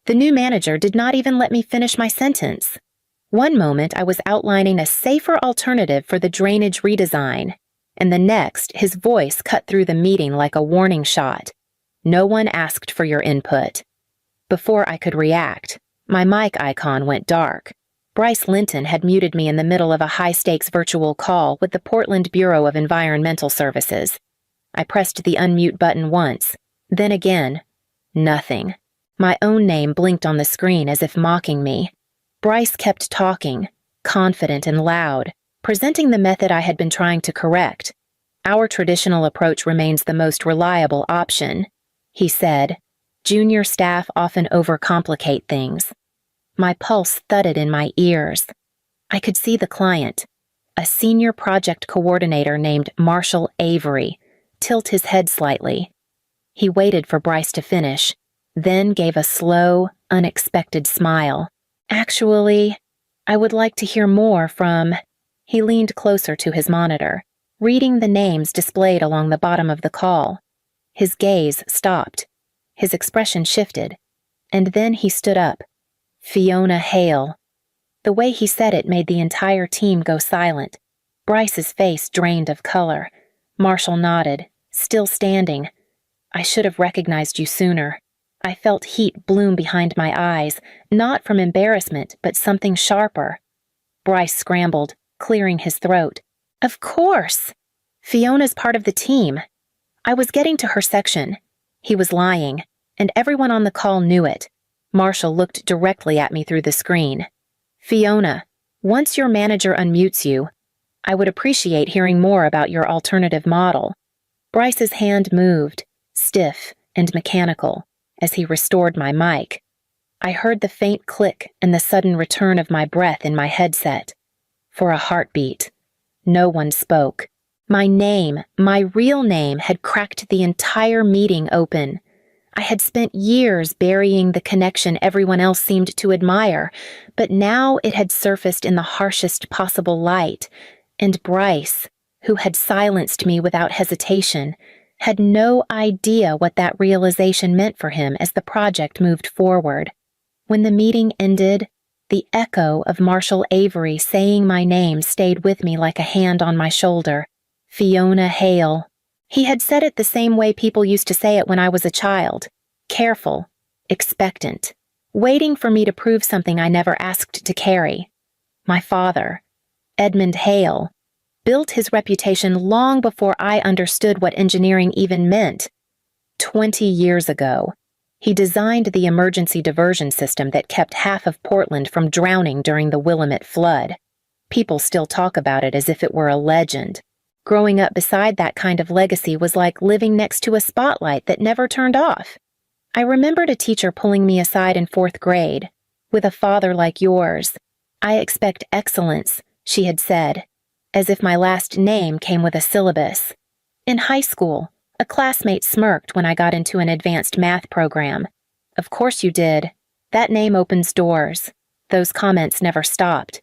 The new manager did not even let me finish my sentence. One moment I was outlining a safer alternative for the drainage redesign, and the next his voice cut through the meeting like a warning shot. No one asked for your input. Before I could react, my mic icon went dark. Bryce Linton had muted me in the middle of a high-stakes virtual call with the Portland Bureau of Environmental Services. I pressed the unmute button once, then again. Nothing. My own name blinked on the screen as if mocking me. Bryce kept talking, confident and loud, presenting the method I had been trying to correct. Our traditional approach remains the most reliable option, he said. Junior staff often overcomplicate things. My pulse thudded in my ears. I could see the client, a senior project coordinator named Marshall Avery, tilt his head slightly. He waited for Bryce to finish, then gave a slow, unexpected smile. Actually, I would like to hear more from... He leaned closer to his monitor, reading the names displayed along the bottom of the call. His gaze stopped. His expression shifted, and then he stood up. Fiona Hale. The way he said it made the entire team go silent. Bryce's face drained of color. Marshall nodded, still standing. I should have recognized you sooner. I felt heat bloom behind my eyes, not from embarrassment, but something sharper. Bryce scrambled, clearing his throat. Of course! Fiona's part of the team. I was getting to her section. He was lying, and everyone on the call knew it. Marshall looked directly at me through the screen. Fiona, once your manager unmutes you, I would appreciate hearing more about your alternative model. Bryce's hand moved, stiff and mechanical, as he restored my mic. I heard the faint click and the sudden return of my breath in my headset. For a heartbeat. No one spoke. My name, my real name, had cracked the entire meeting open. I had spent years burying the connection everyone else seemed to admire, but now it had surfaced in the harshest possible light, and Bryce, who had silenced me without hesitation, had no idea what that realization meant for him as the project moved forward. When the meeting ended, the echo of Marshall Avery saying my name stayed with me like a hand on my shoulder. Fiona Hale. He had said it the same way people used to say it when I was a child. Careful, expectant, waiting for me to prove something I never asked to carry. My father, Edmund Hale, built his reputation long before I understood what engineering even meant. 20 years ago, he designed the emergency diversion system that kept half of Portland from drowning during the Willamette flood. People still talk about it as if it were a legend. Growing up beside that kind of legacy was like living next to a spotlight that never turned off. I remembered a teacher pulling me aside in 4th grade. With a father like yours, I expect excellence, she had said, as if my last name came with a syllabus. In high school, a classmate smirked when I got into an advanced math program. Of course you did. That name opens doors. Those comments never stopped.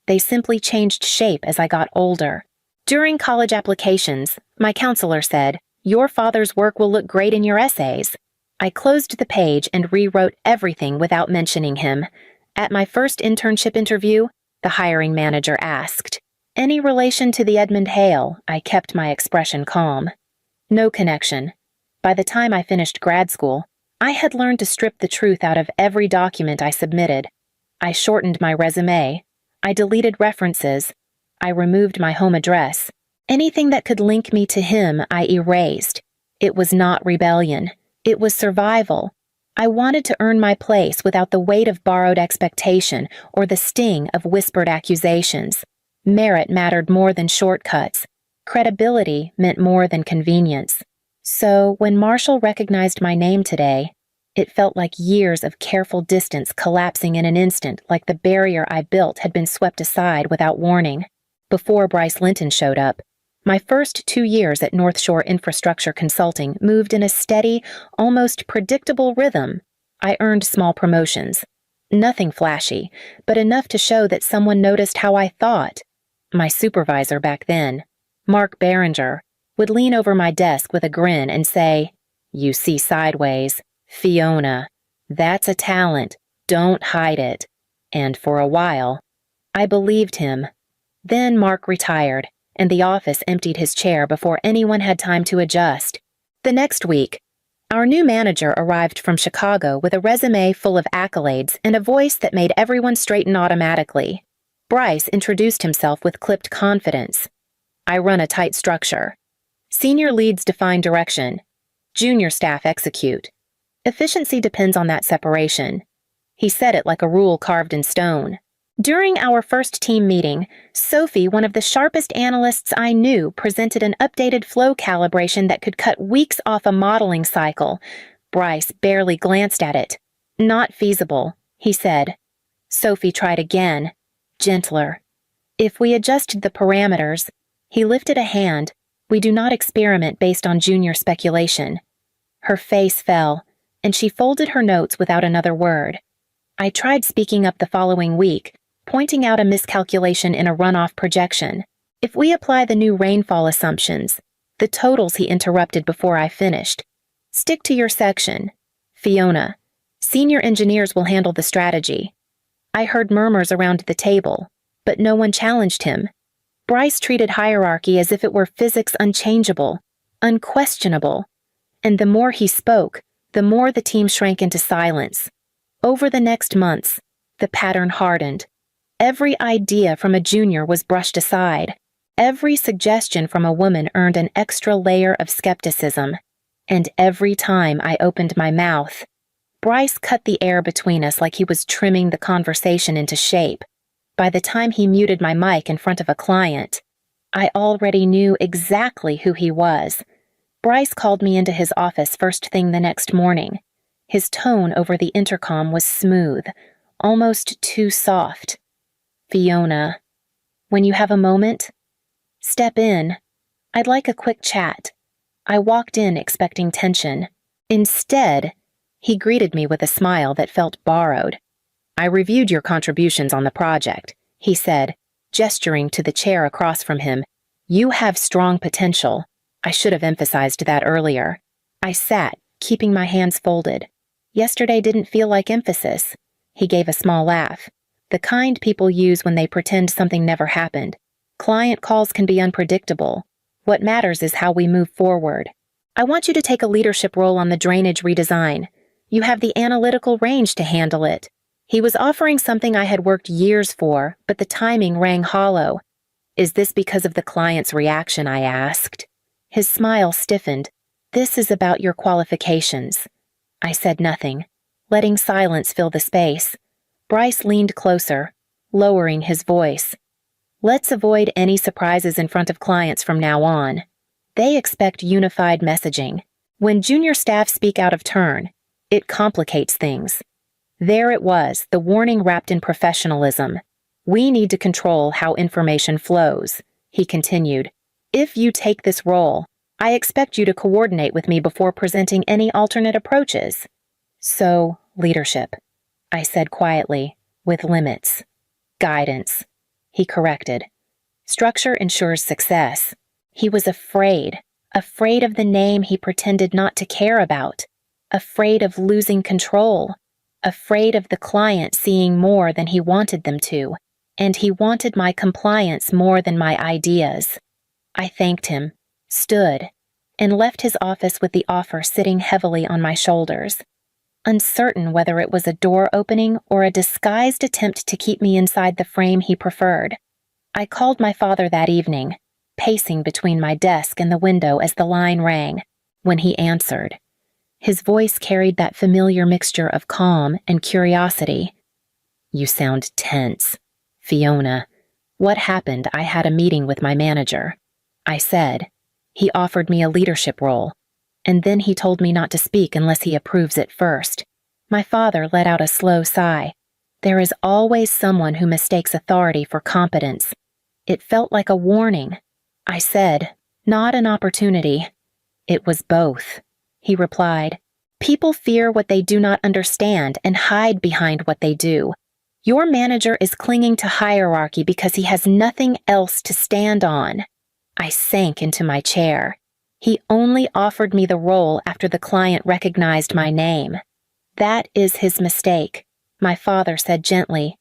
They simply changed shape as I got older. During college applications, my counselor said, "Your father's work will look great in your essays." I closed the page and rewrote everything without mentioning him. At my first internship interview, the hiring manager asked, "Any relation to the Edmund Hale?" I kept my expression calm. No connection. By the time I finished grad school, I had learned to strip the truth out of every document I submitted. I shortened my resume. I deleted references. I removed my home address. Anything that could link me to him, I erased. It was not rebellion. It was survival. I wanted to earn my place without the weight of borrowed expectation or the sting of whispered accusations. Merit mattered more than shortcuts. Credibility meant more than convenience. So, when Marshall recognized my name today, it felt like years of careful distance collapsing in an instant, like the barrier I built had been swept aside without warning. Before Bryce Linton showed up, my first 2 years at North Shore Infrastructure Consulting moved in a steady, almost predictable rhythm. I earned small promotions. Nothing flashy, but enough to show that someone noticed how I thought. My supervisor back then, Mark Barringer, would lean over my desk with a grin and say, "You see sideways. Fiona. That's a talent. Don't hide it. And for a while, I believed him. Then Mark retired, and the office emptied his chair before anyone had time to adjust. The next week, our new manager arrived from Chicago with a resume full of accolades and a voice that made everyone straighten automatically. Bryce introduced himself with clipped confidence. I run a tight structure. Senior leads define direction. Junior staff execute. Efficiency depends on that separation. He said it like a rule carved in stone. During our first team meeting, Sophie, one of the sharpest analysts I knew, presented an updated flow calibration that could cut weeks off a modeling cycle. Bryce barely glanced at it. Not feasible, he said. Sophie tried again, gentler. If we adjusted the parameters, he lifted a hand. We do not experiment based on junior speculation. Her face fell, and she folded her notes without another word. I tried speaking up the following week, pointing out a miscalculation in a runoff projection. If we apply the new rainfall assumptions, the totals he interrupted before I finished. Stick to your section. Fiona, senior engineers will handle the strategy. I heard murmurs around the table, but no one challenged him. Bryce treated hierarchy as if it were physics unchangeable, unquestionable. And the more he spoke, the more the team shrank into silence. Over the next months, the pattern hardened. Every idea from a junior was brushed aside. Every suggestion from a woman earned an extra layer of skepticism. And every time I opened my mouth, Bryce cut the air between us like he was trimming the conversation into shape. By the time he muted my mic in front of a client, I already knew exactly who he was. Bryce called me into his office first thing the next morning. His tone over the intercom was smooth, almost too soft. Fiona, when you have a moment, step in. I'd like a quick chat. I walked in expecting tension. Instead, he greeted me with a smile that felt borrowed. I reviewed your contributions on the project, he said, gesturing to the chair across from him. You have strong potential. I should have emphasized that earlier. I sat, keeping my hands folded. Yesterday didn't feel like emphasis. He gave a small laugh. The kind people use when they pretend something never happened. Client calls can be unpredictable. What matters is how we move forward. I want you to take a leadership role on the drainage redesign. You have the analytical range to handle it. He was offering something I had worked years for, but the timing rang hollow. Is this because of the client's reaction, I asked. His smile stiffened. This is about your qualifications. I said nothing, letting silence fill the space. Bryce leaned closer, lowering his voice. Let's avoid any surprises in front of clients from now on. They expect unified messaging. When junior staff speak out of turn, it complicates things. There it was, the warning wrapped in professionalism. We need to control how information flows, he continued. If you take this role, I expect you to coordinate with me before presenting any alternate approaches. So, leadership, I said quietly, with limits. Guidance, he corrected. Structure ensures success. He was afraid of the name he pretended not to care about, afraid of losing control, afraid of the client seeing more than he wanted them to, and he wanted my compliance more than my ideas. I thanked him, stood, and left his office with the offer sitting heavily on my shoulders, uncertain whether it was a door opening or a disguised attempt to keep me inside the frame he preferred. I called my father that evening, pacing between my desk and the window as the line rang. When he answered, his voice carried that familiar mixture of calm and curiosity. You sound tense. Fiona, what happened? I had a meeting with my manager. I said. He offered me a leadership role, and then he told me not to speak unless he approves it first. My father let out a slow sigh. There is always someone who mistakes authority for competence. It felt like a warning. I said, not an opportunity. It was both, he replied. People fear what they do not understand and hide behind what they do. Your manager is clinging to hierarchy because he has nothing else to stand on. I sank into my chair. He only offered me the role after the client recognized my name. That is his mistake, my father said gently.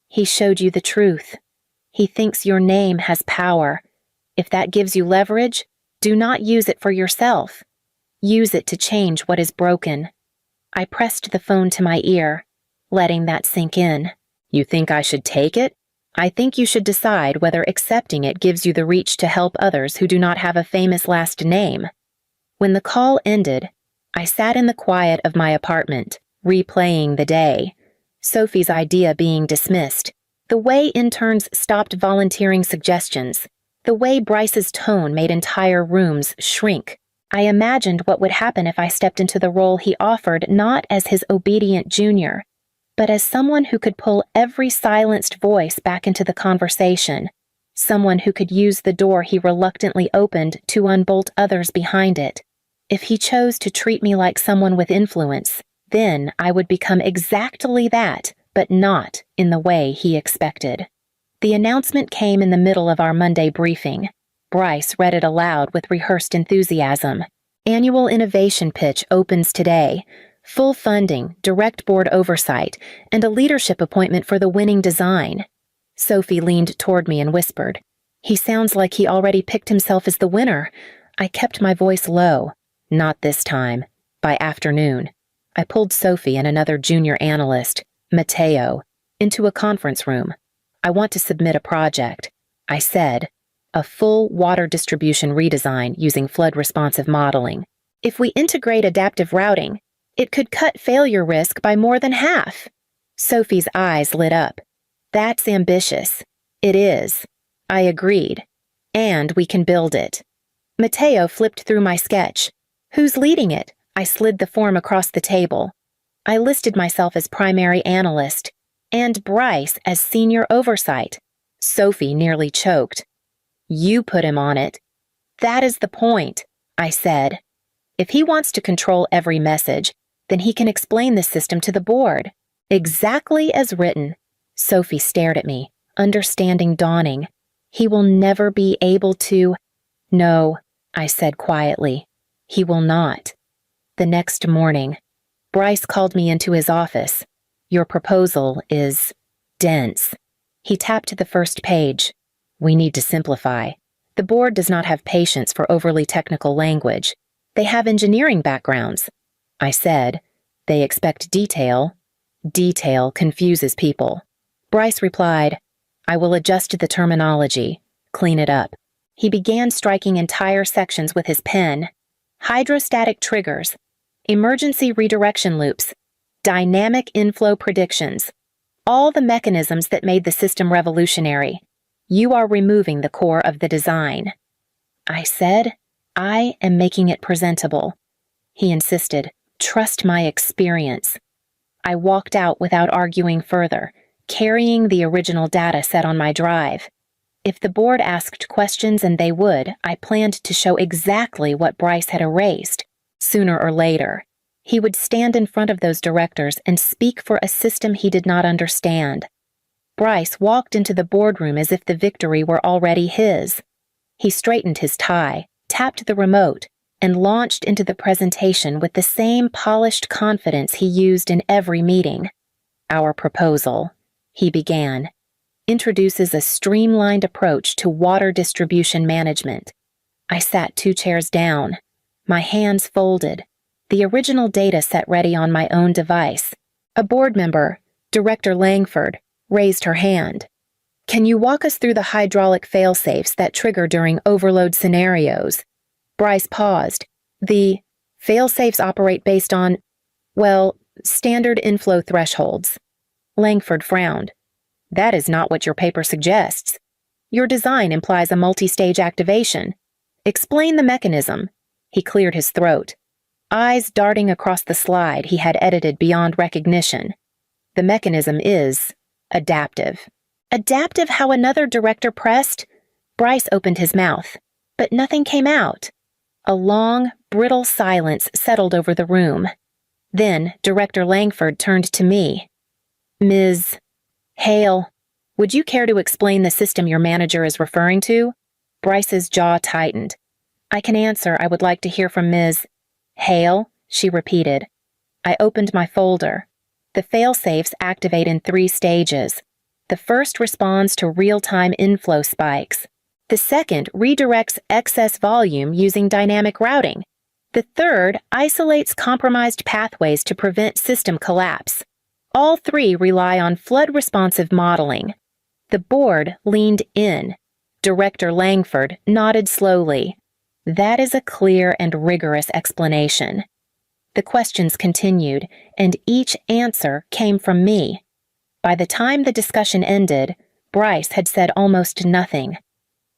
He showed you the truth. He thinks your name has power. If that gives you leverage, do not use it for yourself. Use it to change what is broken. I pressed the phone to my ear, letting that sink in. You think I should take it? I think you should decide whether accepting it gives you the reach to help others who do not have a famous last name. When the call ended, I sat in the quiet of my apartment, replaying the day. Sophie's idea being dismissed, the way interns stopped volunteering suggestions, the way Bryce's tone made entire rooms shrink. I imagined what would happen if I stepped into the role he offered not as his obedient junior, but as someone who could pull every silenced voice back into the conversation, someone who could use the door he reluctantly opened to unbolt others behind it. If he chose to treat me like someone with influence, then I would become exactly that, but not in the way he expected. The announcement came in the middle of our Monday briefing. Bryce read it aloud with rehearsed enthusiasm. Annual innovation pitch opens today. Full funding, direct board oversight, and a leadership appointment for the winning design. Sophie leaned toward me and whispered, He sounds like he already picked himself as the winner. I kept my voice low. Not this time. By afternoon. I pulled Sophie and another junior analyst, Mateo, into a conference room. I want to submit a project. I said, a full water distribution redesign using flood-responsive modeling. If we integrate adaptive routing, it could cut failure risk by more than half. Sophie's eyes lit up. That's ambitious. It is. I agreed. And we can build it. Mateo flipped through my sketch. Who's leading it? I slid the form across the table. I listed myself as primary analyst, and Bryce as senior oversight. Sophie nearly choked. You put him on it. That is the point, I said. If he wants to control every message, then he can explain the system to the board. Exactly as written. Sophie stared at me, understanding dawning. He will never be able to. No, I said quietly. He will not. The next morning, Bryce called me into his office. Your proposal is dense. He tapped the first page. We need to simplify. The board does not have patience for overly technical language. They have engineering backgrounds. I said, they expect detail. Detail confuses people. Bryce replied, I will adjust the terminology, clean it up. He began striking entire sections with his pen. Hydrostatic triggers, emergency redirection loops, dynamic inflow predictions, all the mechanisms that made the system revolutionary. You are removing the core of the design. I said, I am making it presentable. He insisted, trust my experience. I walked out without arguing further, carrying the original data set on my drive. If the board asked questions, and they would, I planned to show exactly what Bryce had erased. Sooner or later, he would stand in front of those directors and speak for a system he did not understand. Bryce walked into the boardroom as if the victory were already his. He straightened his tie, tapped the remote, and launched into the presentation with the same polished confidence he used in every meeting. Our proposal, he began, introduces a streamlined approach to water distribution management. I sat 2 chairs down, my hands folded, the original data set ready on my own device. A board member, Director Langford, raised her hand. Can you walk us through the hydraulic failsafes that trigger during overload scenarios? Bryce paused. The failsafes operate based on, well, standard inflow thresholds. Langford frowned. That is not what your paper suggests. Your design implies a multi-stage activation. Explain the mechanism. He cleared his throat, eyes darting across the slide he had edited beyond recognition. The mechanism is adaptive. Adaptive how another director pressed? Bryce opened his mouth, but nothing came out. A long, brittle silence settled over the room. Then Director Langford turned to me. Ms. Hale, would you care to explain the system your manager is referring to? Bryce's jaw tightened. I can answer. I would like to hear from Ms. Hale, she repeated. I opened my folder. The failsafes activate in 3 stages. The first responds to real-time inflow spikes. The second redirects excess volume using dynamic routing. The third isolates compromised pathways to prevent system collapse. All 3 rely on flood-responsive modeling. The board leaned in. Director Langford nodded slowly. That is a clear and rigorous explanation. The questions continued, and each answer came from me. By the time the discussion ended, Bryce had said almost nothing.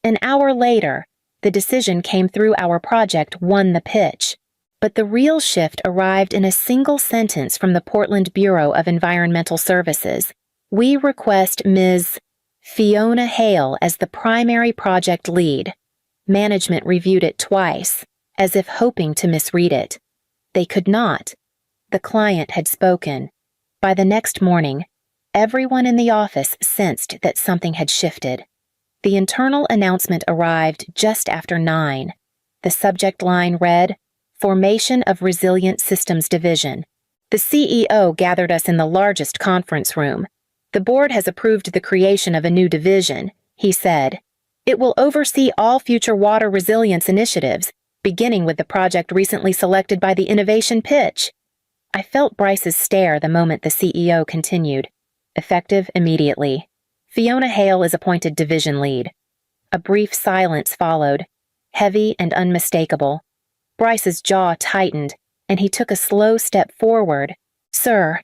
An hour later, the decision came through our project won the pitch. But the real shift arrived in a single sentence from the Portland Bureau of Environmental Services. We request Ms. Fiona Hale as the primary project lead. Management reviewed it twice, as if hoping to misread it. They could not. The client had spoken. By the next morning, everyone in the office sensed that something had shifted. The internal announcement arrived just after 9. The subject line read, Formation of Resilient Systems Division. The CEO gathered us in the largest conference room. The board has approved the creation of a new division, he said. It will oversee all future water resilience initiatives, beginning with the project recently selected by the innovation pitch. I felt Bryce's stare the moment the CEO continued. Effective immediately. Fiona Hale is appointed division lead. A brief silence followed, heavy and unmistakable. Bryce's jaw tightened, and he took a slow step forward. Sir,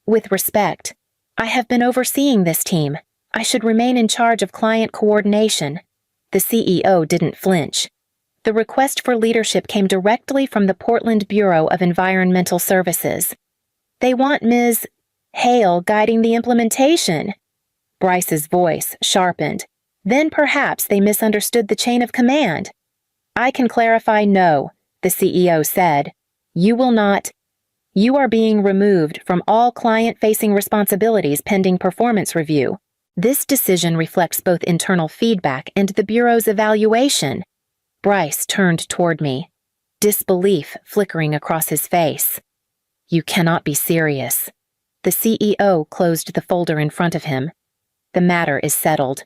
with respect, I have been overseeing this team. I should remain in charge of client coordination. The CEO didn't flinch. The request for leadership came directly from the Portland Bureau of Environmental Services. They want Ms. Hale guiding the implementation. Bryce's voice sharpened. Then perhaps they misunderstood the chain of command. I can clarify no, the CEO said. You will not. You are being removed from all client-facing responsibilities pending performance review. This decision reflects both internal feedback and the Bureau's evaluation. Bryce turned toward me, disbelief flickering across his face. You cannot be serious. The CEO closed the folder in front of him. The matter is settled.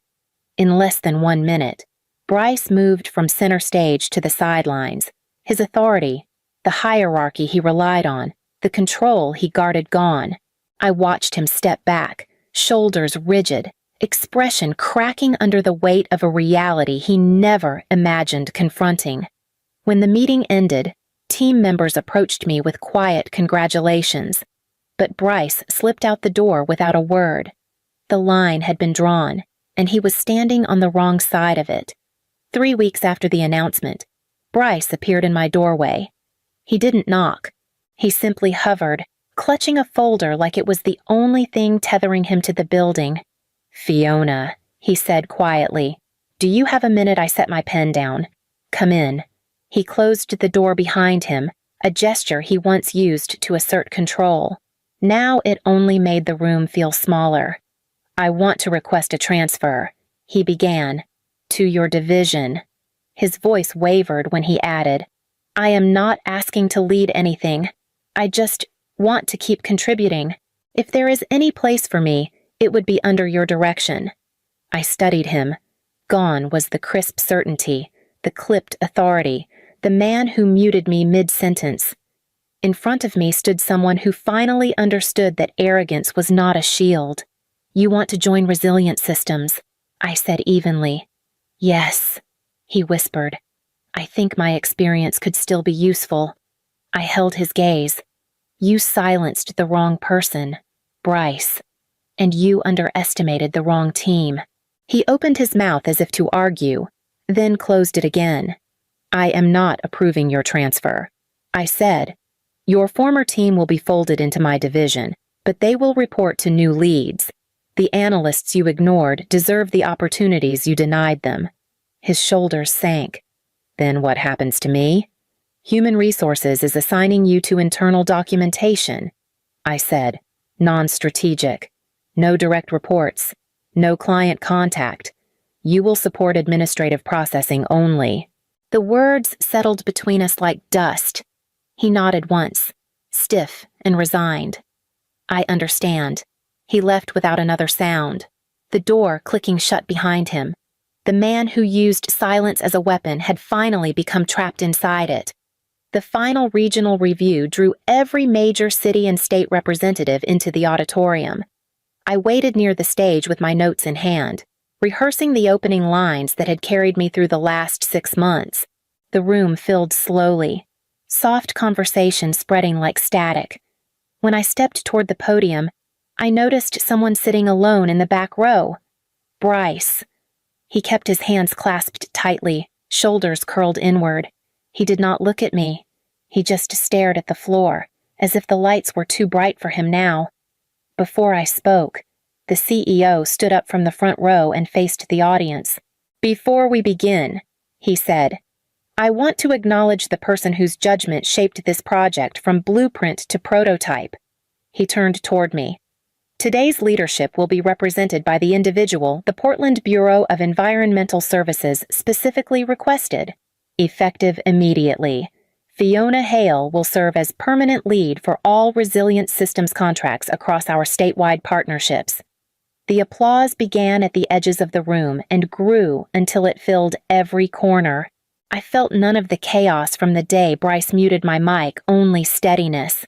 In less than 1 minute, Bryce moved from center stage to the sidelines. His authority, the hierarchy he relied on, the control he guarded gone. I watched him step back, shoulders rigid, expression cracking under the weight of a reality he never imagined confronting. When the meeting ended, team members approached me with quiet congratulations. But Bryce slipped out the door without a word. The line had been drawn, and he was standing on the wrong side of it. 3 weeks after the announcement, Bryce appeared in my doorway. He didn't knock. He simply hovered, clutching a folder like it was the only thing tethering him to the building. Fiona, he said quietly, do you have a minute I set my pen down? Come in. He closed the door behind him, a gesture he once used to assert control. Now it only made the room feel smaller. I want to request a transfer, he began, to your division. His voice wavered when he added, I am not asking to lead anything. I just want to keep contributing. If there is any place for me, it would be under your direction. I studied him. Gone was the crisp certainty, the clipped authority, the man who muted me mid-sentence. In front of me stood someone who finally understood that arrogance was not a shield. You want to join Resilient Systems, I said evenly. Yes, he whispered. I think my experience could still be useful. I held his gaze. You silenced the wrong person, Bryce. And you underestimated the wrong team. He opened his mouth as if to argue, then closed it again. I am not approving your transfer. I said, your former team will be folded into my division, but they will report to new leads. The analysts you ignored deserve the opportunities you denied them. His shoulders sank. Then what happens to me? Human Resources is assigning you to internal documentation, I said, non-strategic. No direct reports, no client contact. You will support administrative processing only. The words settled between us like dust. He nodded once. stiff and resigned. I understand. He left without another sound, the door clicking shut behind him. The man who used silence as a weapon had finally become trapped inside it. The final regional review drew every major city and state representative into the auditorium. I waited near the stage with my notes in hand, rehearsing the opening lines that had carried me through the last 6 months. The room filled slowly, soft conversation spreading like static. When I stepped toward the podium, I noticed someone sitting alone in the back row. Bryce. He kept his hands clasped tightly, shoulders curled inward. He did not look at me. He just stared at the floor, as if the lights were too bright for him now. Before I spoke, the CEO stood up from the front row and faced the audience. "Before we begin," he said, "I want to acknowledge the person whose judgment shaped this project from blueprint to prototype." He turned toward me. "Today's leadership will be represented by the individual the Portland Bureau of Environmental Services specifically requested. Effective immediately, Fiona Hale will serve as permanent lead for all resilient systems contracts across our statewide partnerships." The applause began at the edges of the room and grew until it filled every corner. I felt none of the chaos from the day Bryce muted my mic, only steadiness.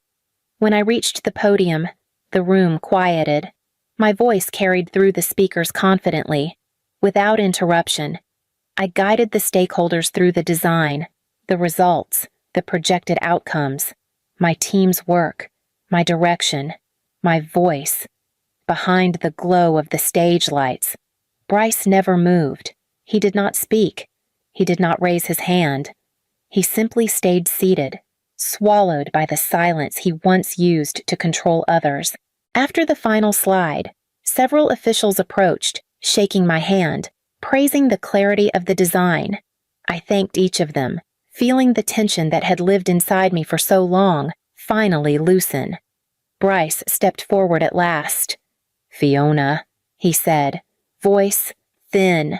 When I reached the podium, the room quieted. My voice carried through the speakers confidently. Without interruption, I guided the stakeholders through the design, the results, the projected outcomes, my team's work, my direction, my voice. Behind the glow of the stage lights, Bryce never moved. He did not speak. He did not raise his hand. He simply stayed seated, swallowed by the silence he once used to control others. After the final slide, several officials approached, shaking my hand, praising the clarity of the design. I thanked each of them, feeling the tension that had lived inside me for so long finally loosen. Bryce stepped forward at last. "Fiona," he said, voice thin.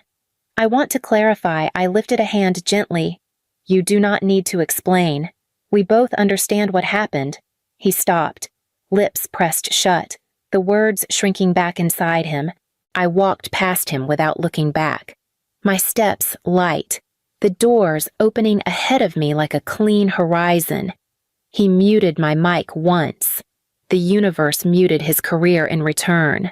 "I want to clarify." I lifted a hand gently. "You do not need to explain. We both understand what happened." He stopped, lips pressed shut, the words shrinking back inside him. I walked past him without looking back, my steps light, the doors opening ahead of me like a clean horizon. He muted my mic once. The universe muted his career in return.